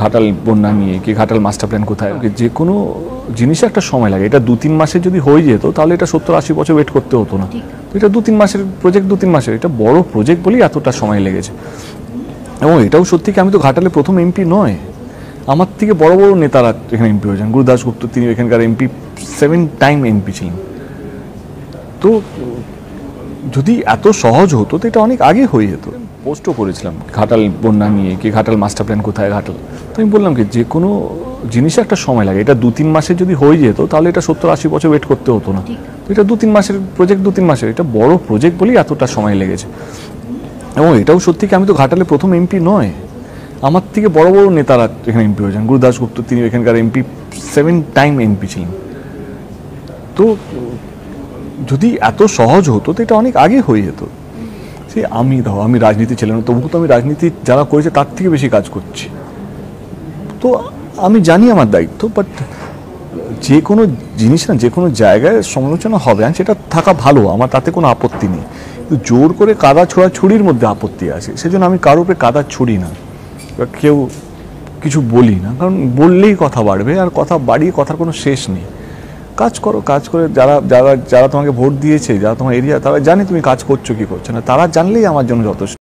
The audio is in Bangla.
ঘাটাল বন্যা নিয়ে কি ঘাটাল মাস্টার প্ল্যান কোথায়, যে কোনো জিনিসে একটা সময় লাগে। এটা 2-3 মাসে যদি হয়ে যেত তাহলে এটা 70-80 বছর ওয়েট করতে হতো না। তো এটা 2-3 মাসের প্রজেক্ট, 2-3 মাসের। এটা বড় প্রজেক্ট বলেই এতটা সময় লেগেছে। এবং এটাও সত্যি কি, আমি তো ঘাটালে প্রথম এমপি নয়, আমার থেকে বড় বড় নেতারা এখানে এমপি হয়েছেন। গুরুদাস গুপ্ত, তিনি এখানকার এমপি, 7 টাইম এমপি ছিলেন। তো যদি এত সহজ হতো তো এটা অনেক আগে হয়ে যেত। পোস্টও করেছিলাম ঘাটাল বন্যা নিয়ে কি ঘাটাল মাস্টার প্ল্যান কোথায় ঘাটাল। তো আমি বললাম কি, যে কোনো জিনিসে একটা সময় লাগে। এটা 2-3 মাসে যদি হয়ে যেত তাহলে এটা 70-80 বছর ওয়েট করতে হতো না। তো এটা 2-3 মাসের প্রজেক্ট, 2-3 মাসের। এটা বড় প্রজেক্ট বলেই এতটা সময় লেগেছে। এবং এটাও সত্যি কি, আমি তো ঘাটালে প্রথম এমপি নয়, আমার থেকে বড় বড় নেতারা এখানে এমপি হয়েছেন। গুরুদাস গুপ্ত, তিনি এখানকার এমপি, 7 টাইম এমপি ছিলেন। তো যদি এত সহজ হতো তো এটা অনেক আগে হয়ে যেত। সে আমি রাজনীতি ছিলাম না, তবুও তো আমি রাজনীতি যারা করেছে তার থেকে বেশি কাজ করছি। তো আমি জানি আমার দায়িত্ব, বাট যে কোনো জিনিস না, যে কোনো জায়গায় সমালোচনা হবে, আর সেটা থাকা ভালো, আমার তাতে কোনো আপত্তি নেই। কিন্তু জোর করে কাদা ছোড়াছুড়ির মধ্যে আপত্তি আছে। সেজন্য আমি কারোর উপরে কাদা ছুড়ি না, কেউ কিছু বলি না, কারণ বললেই কথা বাড়বে, আর কথা বাড়িয়ে কথার কোনো শেষ নেই। কাজ করো, কাজ করে যারা যারা যারা তোমাকে ভোট দিয়েছে, যারা তোমার এরিয়া, তারা জানে তুমি কাজ করছো কি করছো না, তারা জানলেই আমার জন্য যথেষ্ট।